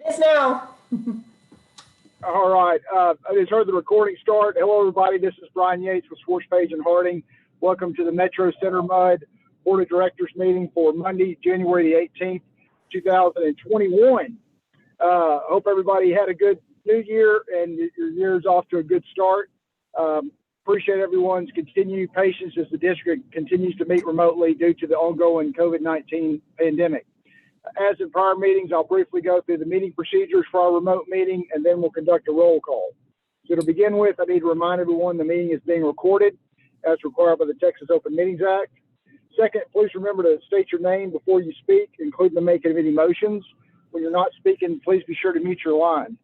Yes, now. All right. I just heard the recording start. Hello, everybody. This is Brian Yates with Swartz Page and Harding. Welcome to the Metro Center Mud Board of Directors meeting for Monday, January the 18th, 2021. Hope everybody had a good new year and your year's off to a good start. Appreciate everyone's continued patience as the district continues to meet remotely due to the ongoing COVID-19 pandemic. As in prior meetings, I'll briefly go through the meeting procedures for our remote meeting, and then we'll conduct a roll call. So to begin with, I need to remind everyone the meeting is being recorded as required by the Texas Open Meetings Act. Second, please remember to state your name before you speak, including the making of any motions. When you're not speaking, please be sure to mute your line.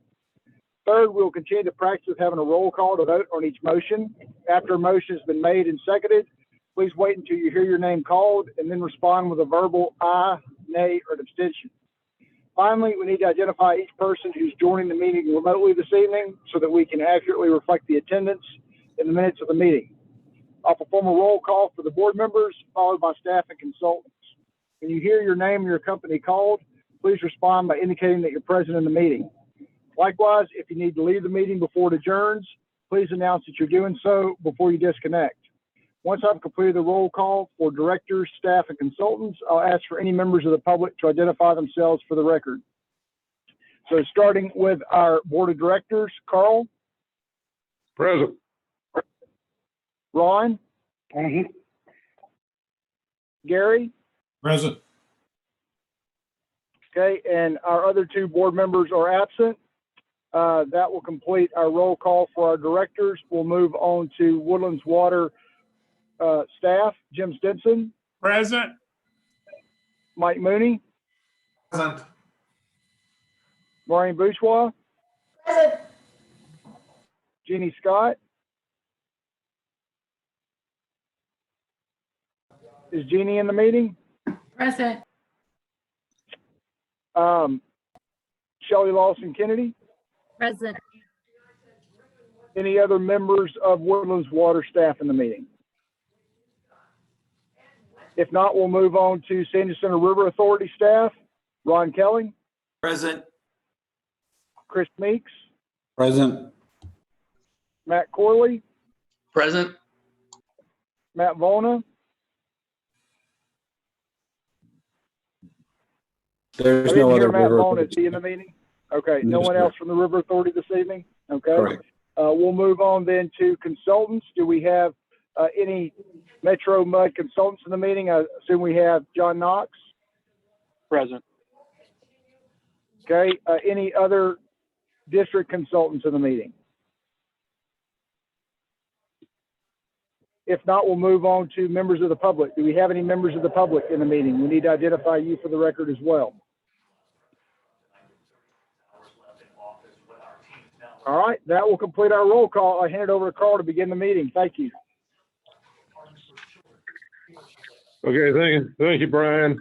Third, we'll continue to practice having a roll call to vote on each motion. After a motion has been made and seconded, please wait until you hear your name called and then respond with a verbal aye, nay, or abstention. Finally, we need to identify each person who's joining the meeting remotely this evening so that we can accurately reflect the attendance in the minutes of the meeting. I'll perform a roll call for the board members, followed by staff and consultants. When you hear your name and your company called, please respond by indicating that you're present in the meeting. Likewise, if you need to leave the meeting before it adjourns, please announce that you're doing so before you disconnect. Once I've completed the roll call for directors, staff, and consultants, I'll ask for any members of the public to identify themselves for the record. So starting with our board of directors, Carl. Present. Ron. Gary. Present. Okay, and our other two board members are absent. That will complete our roll call for our directors. We'll move on to Woodlands Water staff. Jim Stinson. Present. Mike Mooney. Present. Maureen Bourgeois. Present. Jeannie Scott. Is Jeannie in the meeting? Present. Shelley Lawson Kennedy. Present. Any other members of Woodlands Water staff in the meeting? If not, we'll move on to Sandy Center River Authority staff. Ron Kelly. Present. Chris Meeks. Present. Matt Corley. Present. Matt Volna. There's I didn't no hear other Matt river. Volna. Is he in the meeting? Okay, no Yes, one sir. else from the River Authority this evening? Okay. Correct. We'll move on then to consultants. Do we have any Metro Mud consultants in the meeting? I assume we have John Knox. Present. Okay. Any other district consultants in the meeting? If not, we'll move on to members of the public. Do we have any members of the public in the meeting? We need to identify you for the record as well. All right, that will complete our roll call. I hand it over to Carl to begin the meeting. Thank you. Okay, thank you, Brian.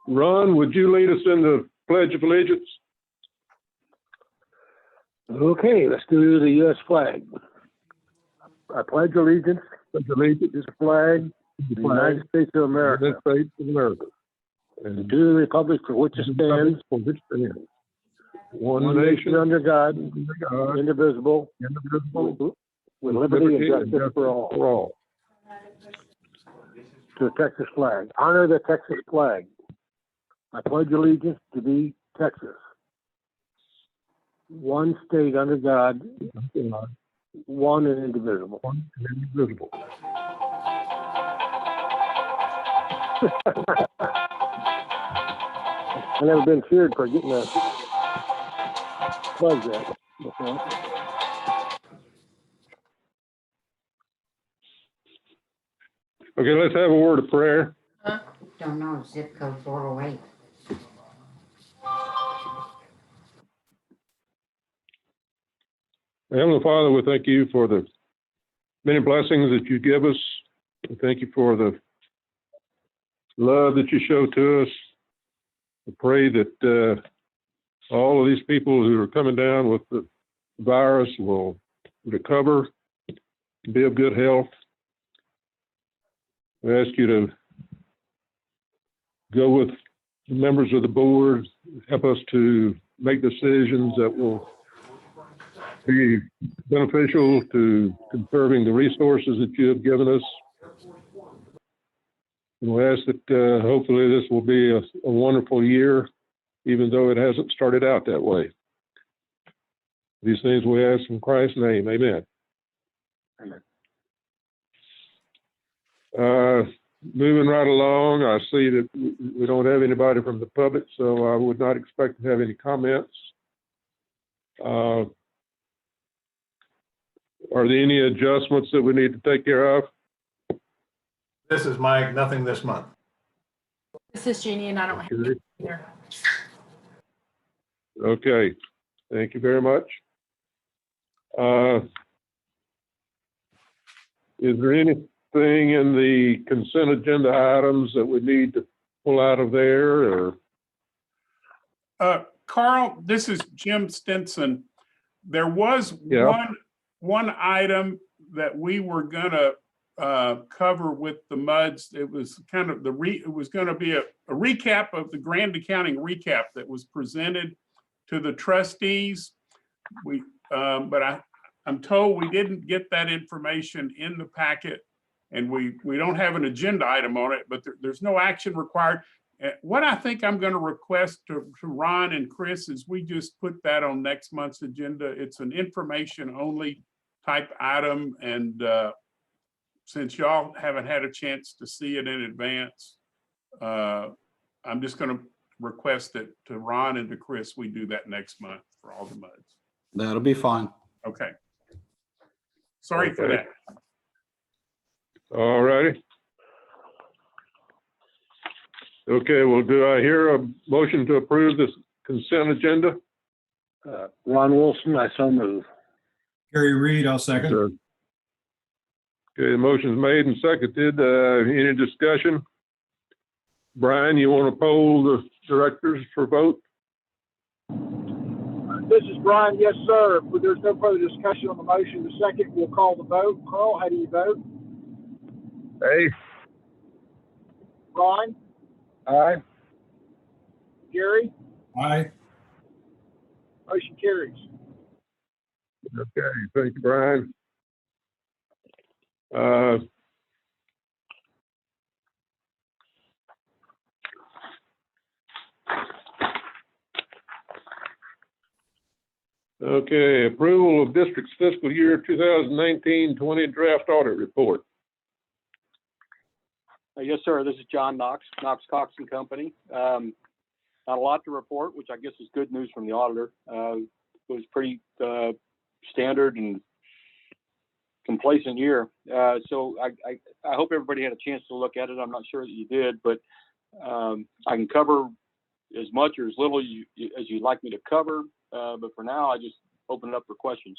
Ron, would you lead us in the Pledge of Allegiance? Okay, let's do the U.S. flag. I pledge allegiance Pledge allegiance to the flag of the United States of to the America, United States of America, and and to the republic for which it stands, for which it stands, one one nation, nation under God, under God, indivisible, indivisible, with liberty and justice for all. To the Texas flag. Honor the Texas flag. I pledge allegiance to the Texas, one state under God, one and indivisible. One and indivisible. I've never been cheered for getting a pledge that before. Okay, let's have a word of prayer. Don't know, zip code 408. Heavenly Father, we thank you for the many blessings that you give us. We thank you for the love that you show to us. We pray that all of these people who are coming down with the virus will recover, be of good health. We ask you to go with the members of the board help us to make decisions that will be beneficial to conserving the resources that you have given us. And we ask that hopefully this will be a wonderful year, even though it hasn't started out that way. These things we ask in Christ's name, amen. Moving right along, I see that we don't have anybody from the public, so I would not expect to have any comments. Are there any adjustments that we need to take care of? This is Mike, nothing this month. This is Jeannie, and I don't have it either. Okay, thank you very much. Is there anything in the consent agenda items that we need to pull out of there, or? Carl, this is Jim Stinson. There was Yeah. one item that we were gonna cover with the MUDs. It was kind of it was gonna be a recap of the grand accounting recap that was presented to the trustees. But I'm told we didn't get that information in the packet, and we don't have an agenda item on it, but there's no action required. What I think I'm going to request to Ron and Chris is we just put that on next month's agenda. It's an information only type item, and since y'all haven't had a chance to see it in advance, I'm just going to request that to Ron and to Chris, we do that next month for all the MUDs. That'll be fine. Okay. Sorry for Okay. that. All righty. Okay, well, do I hear a motion to approve this consent agenda? Ron Wilson, I so move. Gary Reed, I'll second. Sure. Okay, the motion's made and seconded. Any discussion? Brian, you want to poll the directors for vote? This is Brian. Yes, sir. If there's no further discussion on the motion, the second, we'll call the vote. Carl, how do you vote? Hey. Ron? Aye. Gary? Aye. Motion carries. Okay, thank you, Brian. Okay, approval of district's fiscal year 2019-20 draft audit report. Yes, sir. This is John Knox, Cox and Company. Not a lot to report, which I guess is good news from the auditor. It was pretty standard and complacent year. So I hope everybody had a chance to look at it. I'm not sure that you did, but I can cover as much or as little as you'd like me to cover. But for now, I just open it up for questions.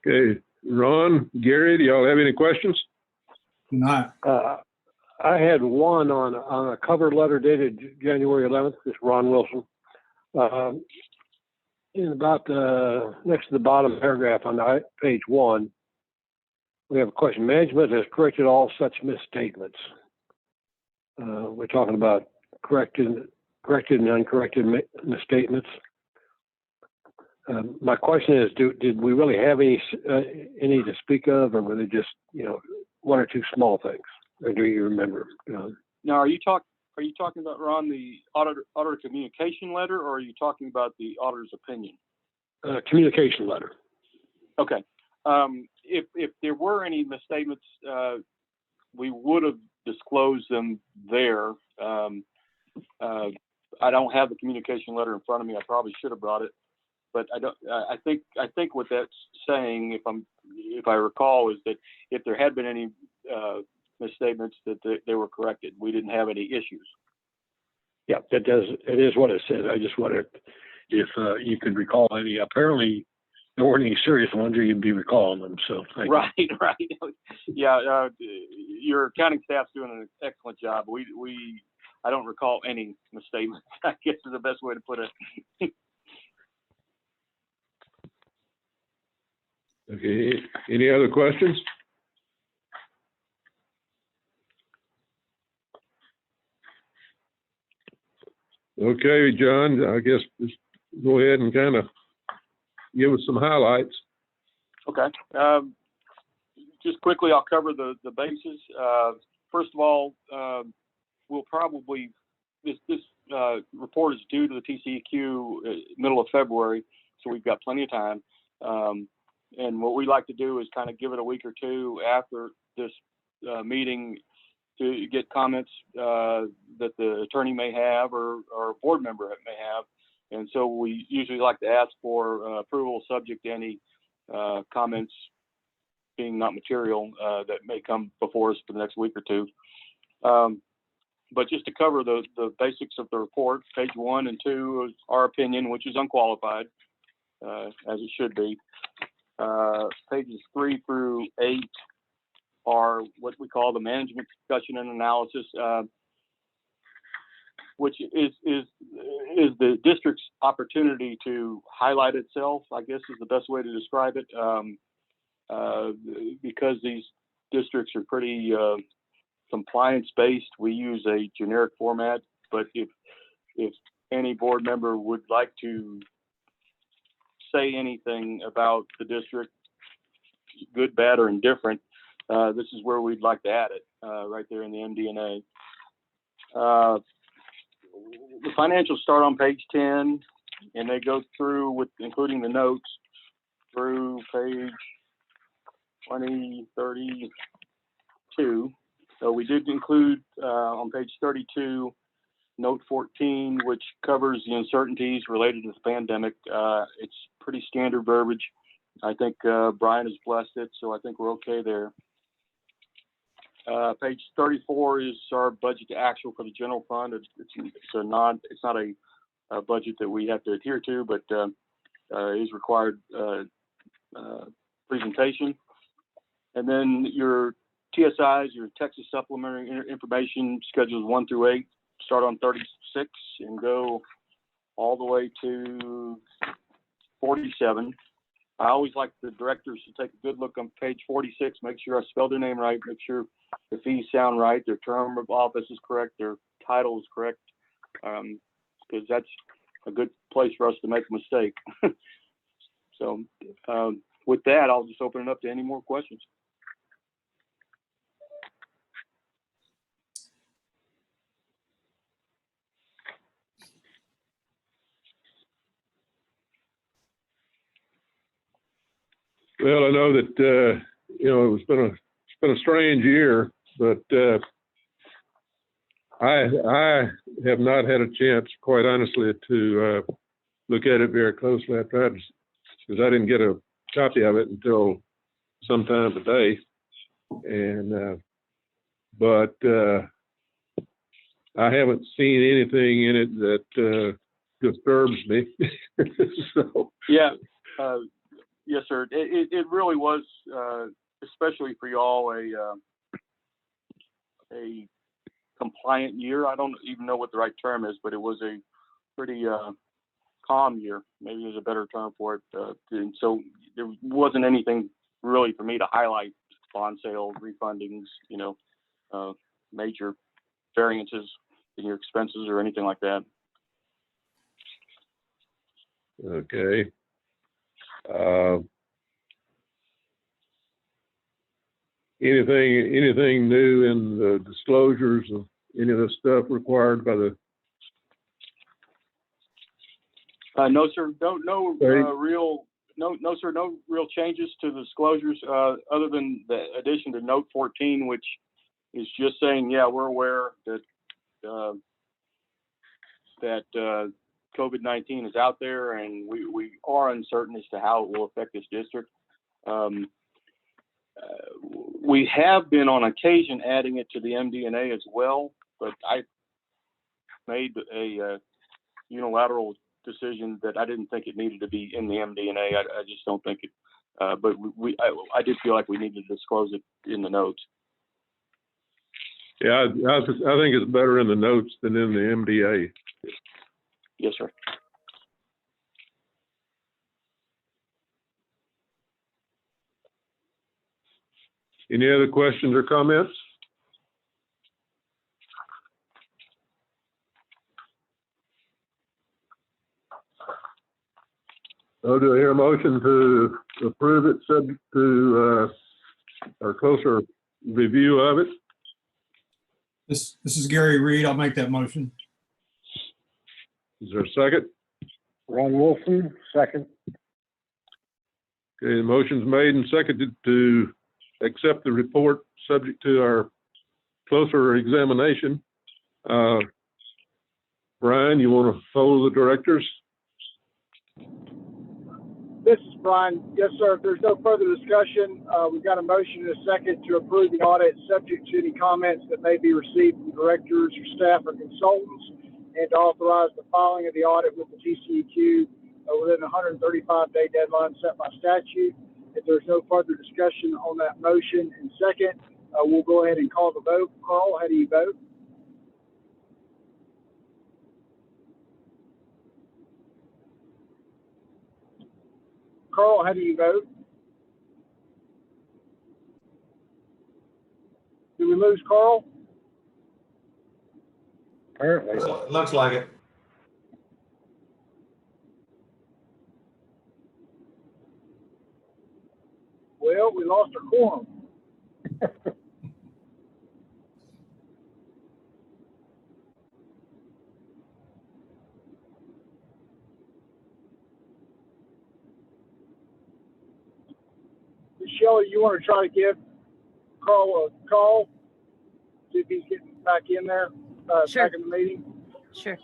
Okay, Ron, Gary, do y'all have any questions? Not. I had one on a cover letter dated January 11th. This is Ron Wilson. In about next to the bottom paragraph on page 1, we have a question. Management has corrected all such misstatements. We're talking about corrected and uncorrected misstatements. My question is, did we really have any to speak of, or were they just, one or two small things? Or do you remember? Now, are you talking about, Ron, the auditor communication letter, or are you talking about the auditor's opinion? Communication letter. Okay. If there were any misstatements, we would have disclosed them there. I don't have the communication letter in front of me. I probably should have brought it, but I don't. I think what that's saying, if I recall, is that if there had been any misstatements, that they were corrected. We didn't have any issues. Yeah, it is what it said. I just wondered if you could recall any. Apparently, there weren't any serious ones, or you'd be recalling them. So right. Yeah, your accounting staff's doing an excellent job. I don't recall any misstatements, I guess is the best way to put it. Okay, any other questions? Okay, John, I guess just go ahead and kind of give us some highlights. Okay. Just quickly, I'll cover the bases. First of all, we'll probably, this report is due to the TCEQ middle of February, so we've got plenty of time. And what we like to do is kind of give it a week or two after this meeting to get comments that the attorney may have or a board member may have. And so we usually like to ask for approval subject to any comments being not material that may come before us for the next week or two. But just to cover the basics of the report, page 1 and 2 is our opinion, which is unqualified, as it should be. Pages 3 through 8 are what we call the management discussion and analysis, which is the district's opportunity to highlight itself, I guess is the best way to describe it, because these districts are pretty compliance-based. We use a generic format, but if any board member would like to say anything about the district, good, bad, or indifferent, this is where we'd like to add it, right there in the MD&A. The financials start on page 10, and they go through with including the notes through page 32. So we did include on page 32 note 14, which covers the uncertainties related to the pandemic. It's pretty standard verbiage. I think Brian has blessed it, so I think we're okay there. Page 34 is our budget to actual for the general fund. It's not a budget that we have to adhere to, but is required presentation. And then your TSIs, your Texas Supplementary Information Schedules 1 through 8, start on 36 and go all the way to 47. I always like the directors to take a good look on page 46, make sure I spelled their name right, make sure the fees sound right, their term of office is correct, their title is correct, because that's a good place for us to make a mistake. So with that, I'll just open it up to any more questions. Well, I know that it's been a strange year, but I have not had a chance, quite honestly, to look at it very closely. I tried because I didn't get a copy of it until sometime today, and but I haven't seen anything in it that disturbs me. So yeah. Yes, sir. It really was, especially for y'all, a compliant year. I don't even know what the right term is, but it was a pretty calm year. Maybe there's a better term for it. And so there wasn't anything really for me to highlight: bond sales, refundings, major variances in your expenses or anything like that. Okay. Anything new in the disclosures of any of the stuff required by the? No, sir. No real changes to the disclosures other than the addition to note 14, which is just saying, yeah, we're aware that COVID-19 is out there, and we are uncertain as to how it will affect this district. We have been on occasion adding it to the MD&A as well, but I made a unilateral decision that I didn't think it needed to be in the MD&A. I just don't think it, but I did feel like we needed to disclose it in the notes. Yeah, I think it's better in the notes than in the MDA. Yes, sir. Any other questions or comments? Oh, do I hear a motion to approve it subject to, or closer review of it? This is Gary Reed. I'll make that motion. Is there a second? Ron Wilson, second. Okay, the motion's made and seconded to accept the report subject to our closer examination. Brian, you want to follow the directors? This is Brian. Yes, sir. If there's no further discussion, we've got a motion and a second to approve the audit subject to any comments that may be received from directors or staff or consultants, and to authorize the filing of the audit with the TCEQ within the 135-day deadline set by statute. If there's no further discussion on that motion and second, we'll go ahead and call the vote. Carl, how do you vote? Carl, how do you vote? Did we lose Carl? Apparently. Looks like it. Well, we lost our quorum. Shelley, you want to try to give Carl a call? See if he's getting back in there, Sure. back in the meeting. Sure.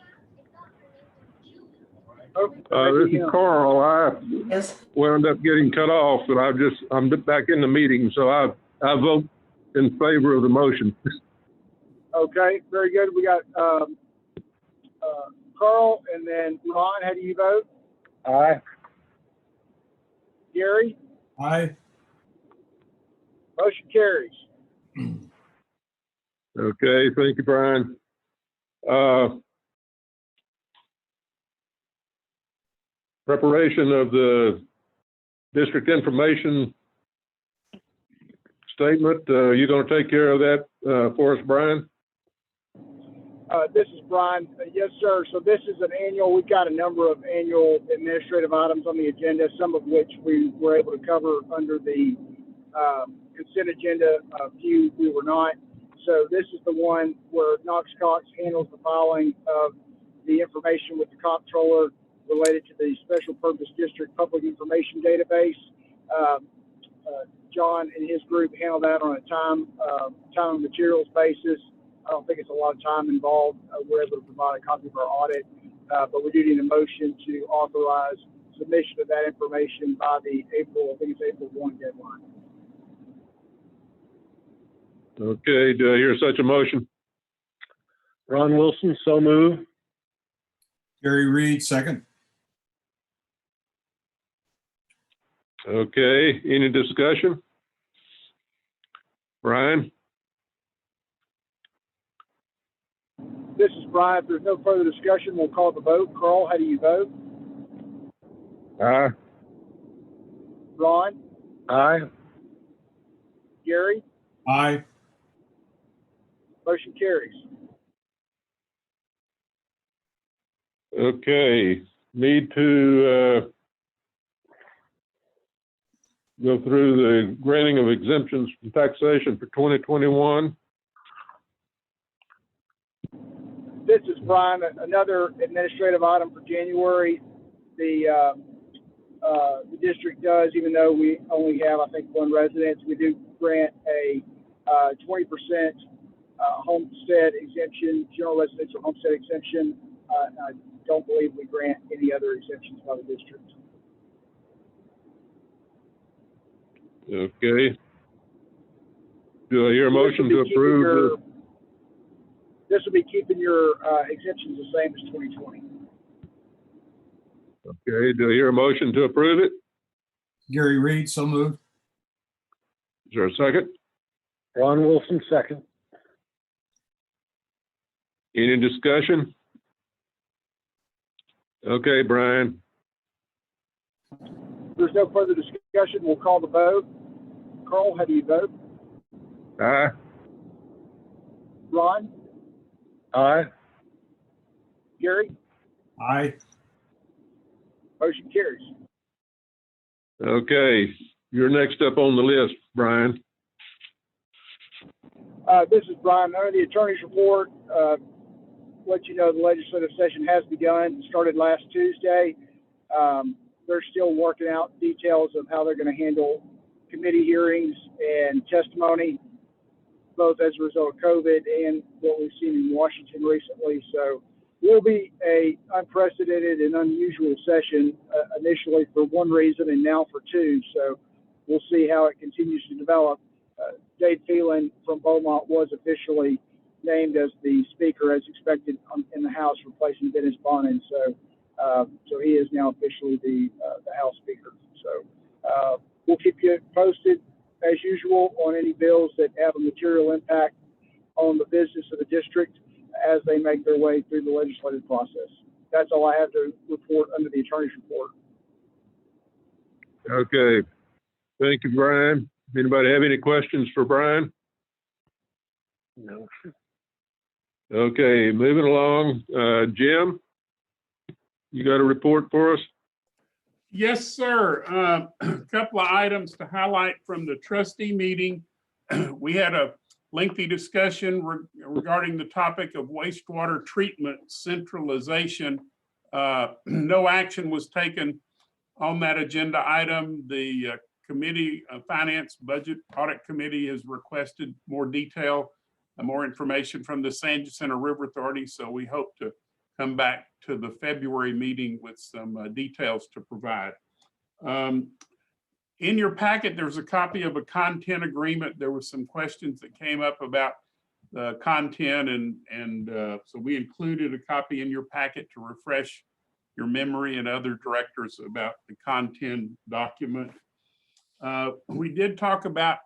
Oh, This is Carl. I Yes. wound up getting cut off, but I'm back in the meeting, so I vote in favor of the motion. Okay, very good. We got Carl, and then Ron. How do you vote? Aye. Gary? Aye. Motion carries. Okay, thank you, Brian. Preparation of the district information statement. You going to take care of that for us, Brian? This is Brian. Yes, sir. So this is an annual, we've got a number of annual administrative items on the agenda, some of which we were able to cover under the consent agenda, a few we were not. So this is the one where Knox Cox handles the filing of the information with the comptroller related to the Special Purpose District Public Information Database. John and his group handle that on a time and materials basis. I don't think it's a lot of time involved. We're able to provide a copy of our audit, but we do need a motion to authorize submission of that information by the April 1 deadline. Okay, do I hear such a motion? Ron Wilson, so move. Gary Reed, second. Okay, any discussion? Brian? This is Brian. If there's no further discussion, we'll call the vote. Carl, how do you vote? Aye. Ron? Aye. Gary? Aye. Motion carries. Okay, need to go through the granting of exemptions from taxation for 2021. This is Brian. Another administrative item for January. The district does, even though we only have, I think, one residence, we do grant a 20% homestead exemption, general residential homestead exemption. I don't believe we grant any other exemptions by the district. Okay. Do I hear a motion to approve? This will be keeping your exemptions the same as 2020. Okay, do I hear a motion to approve it? Gary Reed, so moved. Is there a second? Ron Wilson, second. Any discussion? Okay, Brian. If there's no further discussion, we'll call the vote. Carl, how do you vote? Aye. Ron? Aye. Gary? Aye. Motion carries. Okay, you're next up on the list, Brian. This is Brian. Under the attorney's report, let you know the legislative session has begun. It started last Tuesday. They're still working out details of how they're going to handle committee hearings and testimony, both as a result of COVID and what we've seen in Washington recently. So it will be a unprecedented and unusual session initially for one reason and now for two. So we'll see how it continues to develop. Dave Phelan from Beaumont was officially named as the speaker as expected in the House, replacing Dennis Bonnen. So he is now officially the House Speaker. So we'll keep you posted as usual on any bills that have a material impact on the business of the district as they make their way through the legislative process. That's all I have to report under the attorney's report. Okay, thank you, Brian. Anybody have any questions for Brian? No. Okay, moving along. Jim, you got a report for us? Yes, sir. A couple of items to highlight from the trustee meeting. We had a lengthy discussion regarding the topic of wastewater treatment centralization. No action was taken on that agenda item. The committee, Finance Budget Audit Committee, has requested more detail and more information from the San Jacinto River Authority. So we hope to come back to the February meeting with some details to provide. In your packet, there's a copy of a content agreement. There were some questions that came up about the content, and so we included a copy in your packet to refresh your memory and other directors about the content document. We did talk about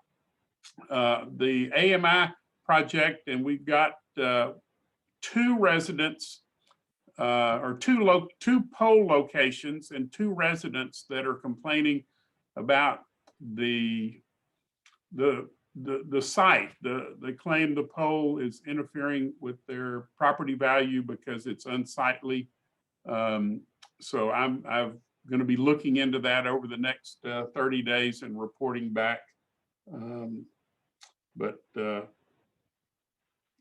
the AMI project, and we've got two residents or two poll locations and two residents that are complaining about the site. They claim the pole is interfering with their property value because it's unsightly. So I'm going to be looking into that over the next 30 days and reporting back.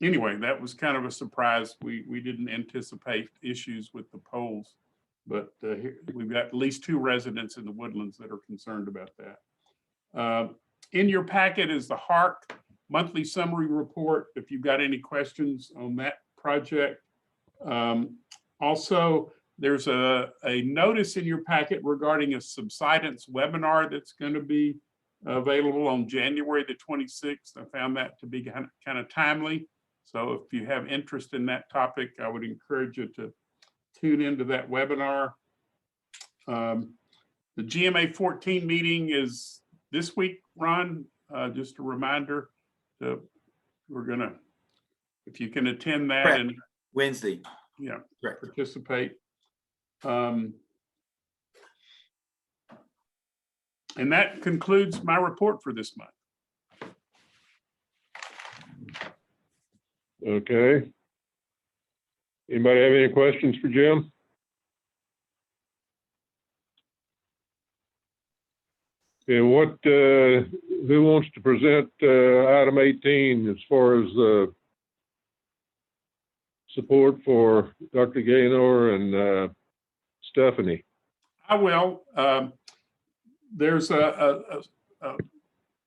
Anyway, that was kind of a surprise. We didn't anticipate issues with the poles, but we've got at least two residents in the Woodlands that are concerned about that. In your packet is the HARC monthly summary report, if you've got any questions on that project. Also, there's a notice in your packet regarding a subsidence webinar that's going to be available on January the 26th. I found that to be kind of timely. So if you have interest in that topic, I would encourage you to tune into that webinar. The GMA 14 meeting is this week, Ron. Just a reminder that we're gonna, if you can attend that. Correct. And Wednesday. yeah, Correct. participate. And that concludes my report for this month. Okay. Anybody have any questions for Jim? Okay, who wants to present item 18 as far as support for Dr. Gaynor and Stephanie? I will. There's a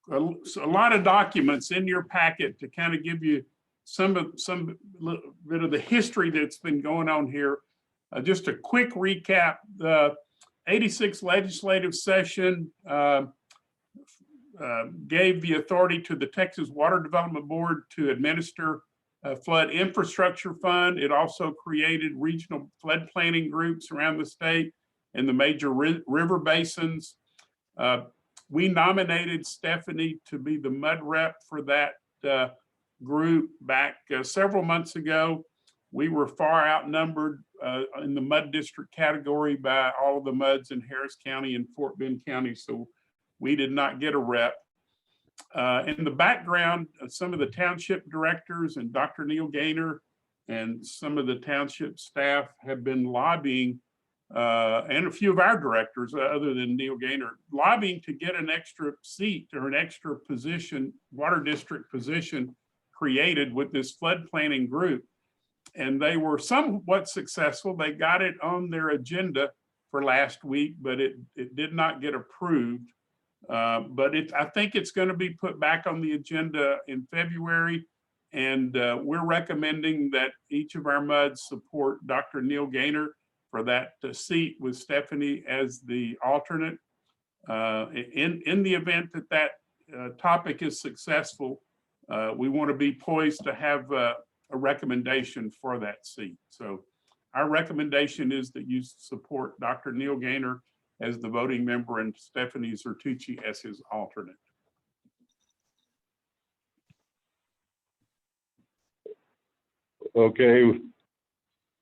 lot of documents in your packet to kind of give you some bit of the history that's been going on here. Just a quick recap: the 86th legislative session gave the authority to the Texas Water Development Board to administer a flood infrastructure fund. It also created regional flood planning groups around the state and the major river basins. We nominated Stephanie to be the MUD rep for that group back several months ago. We were far outnumbered in the MUD district category by all of the MUDs in Harris County and Fort Bend County, so we did not get a rep. In the background, some of the township directors and Dr. Neil Gaynor and some of the township staff have been lobbying and a few of our directors, other than Neil Gaynor, lobbying to get an extra seat or an extra position, water district position created with this flood planning group. And they were somewhat successful. They got it on their agenda for last week, but it did not get approved. But I think it's going to be put back on the agenda in February. And we're recommending that each of our MUDs support Dr. Neil Gaynor for that seat with Stephanie as the alternate. In the event that that topic is successful, we want to be poised to have a recommendation for that seat. So our recommendation is that you support Dr. Neil Gaynor as the voting member and Stephanie Zertucci as his alternate. Okay.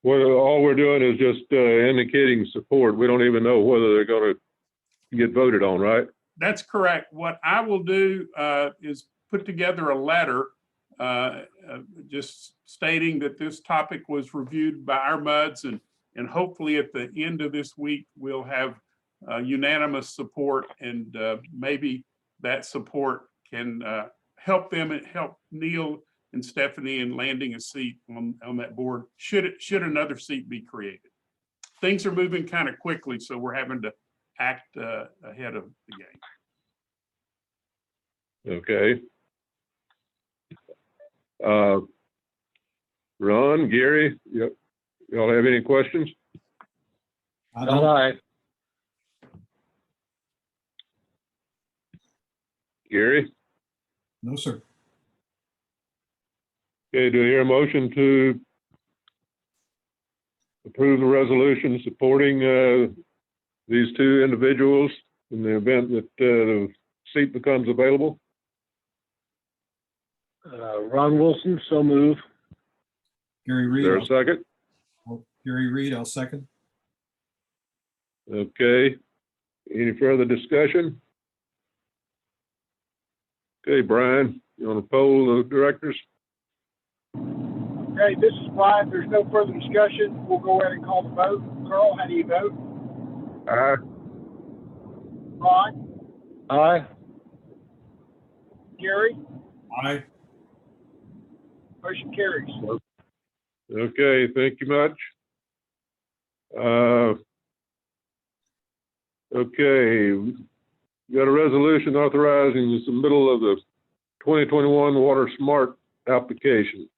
All we're doing is just indicating support. We don't even know whether they're going to get voted on, right? That's correct. What I will do is put together a letter just stating that this topic was reviewed by our MUDs, and hopefully at the end of this week, we'll have unanimous support, and maybe that support can help them and help Neil and Stephanie in landing a seat on that board, should another seat be created. Things are moving kind of quickly, so we're having to act ahead of the game. Okay. Ron, Gary, y'all have any questions? I don't. Aye. Gary? No, sir. Okay, do I hear a motion to approve the resolution supporting these two individuals in the event that the seat becomes available? Ron Wilson, so move. Gary Is Reed. there a second? Gary Reed, I'll second. Okay, any further discussion? Okay, Brian, you want to poll the directors? Okay, this is Brian. There's no further discussion. We'll go ahead and call the vote. Carl, how do you vote? Aye. Ron? Aye. Gary? Aye. Motion carries. Okay, thank you much. Okay, we got a resolution authorizing the submittal of the 2021 Water Smart application.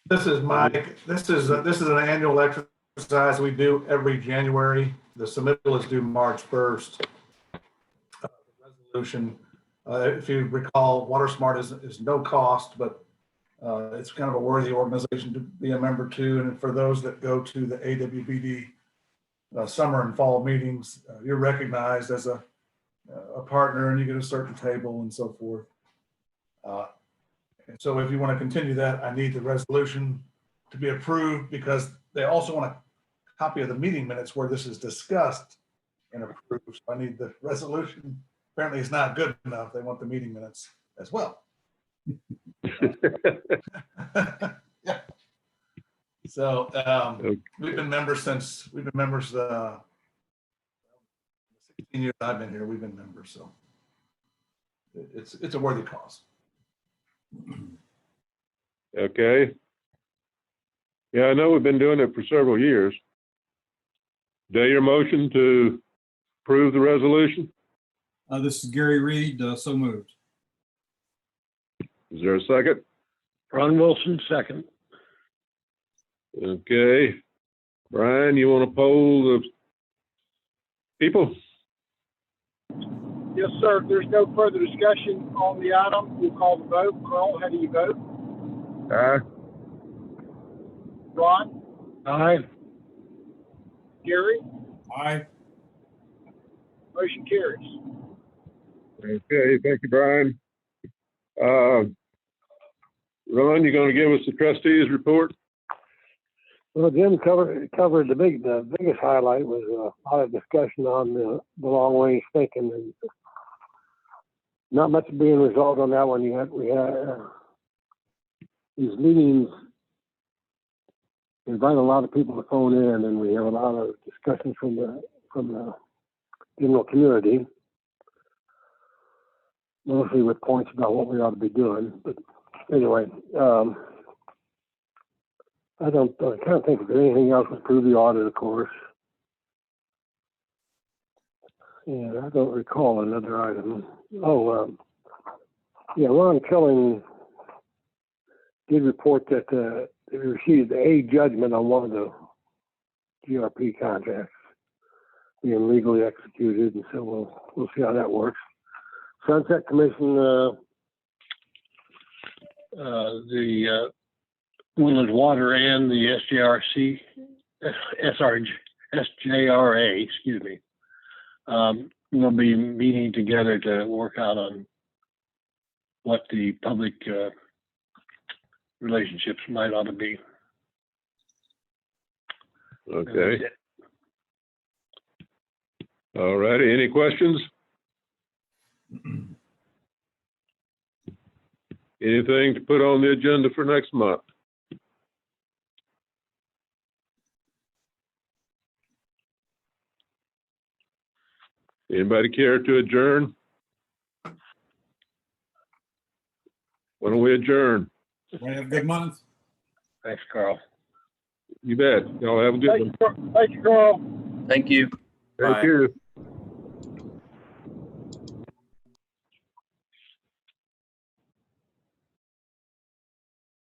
This is Mike. This is an annual exercise we do every January. The submittal is due March 1st. Resolution, if you recall, Water Smart is no cost, but it's kind of a worthy organization to be a member to. And for those that go to the AWBD summer and fall meetings, you're recognized as a partner, and you get a certain table and so forth. And so if you want to continue that, I need the resolution to be approved, because they also want a copy of the meeting minutes where this is discussed and approved. So I need the resolution. Apparently it's not good enough. They want the meeting minutes as well. Yeah. So we've been members 16 years I've been here, we've been members, so it's a worthy cause. Okay. Yeah, I know we've been doing it for several years. Do I hear a motion to approve the resolution? This is Gary Reed, so moved. Is there a second? Ron Wilson, second. Okay. Brian, you want to poll the people? Yes, sir. If there's no further discussion on the item, we'll call the vote. Carl, how do you vote? Aye. Ron? Aye. Gary? Aye. Motion carries. Okay, thank you, Brian. Ron, you going to give us the trustees report? Well, Jim covered the biggest highlight was a lot of discussion on the long range thinking, and not much being resolved on that one yet. We had these meetings invite a lot of people to phone in, and we have a lot of discussions from the general community, mostly with points about what we ought to be doing. But anyway, I can't think of anything else. We approved the audit, of course. And I don't recall another item. Yeah, Ron Killing did report that they received a judgment on one of the GRP contracts being legally executed, and so we'll see how that works. Sunset Commission, the Woodlands Water and the SJRA, excuse me, we'll be meeting together to work out on what the public relationships might ought to be. Okay. All righty. Any questions? Anything to put on the agenda for next month? Anybody care to adjourn? Why don't we adjourn? Everybody have a good month. Thanks, Carl. You bet. Y'all have a good one. Thank you, Carl. Thank you. Thank you.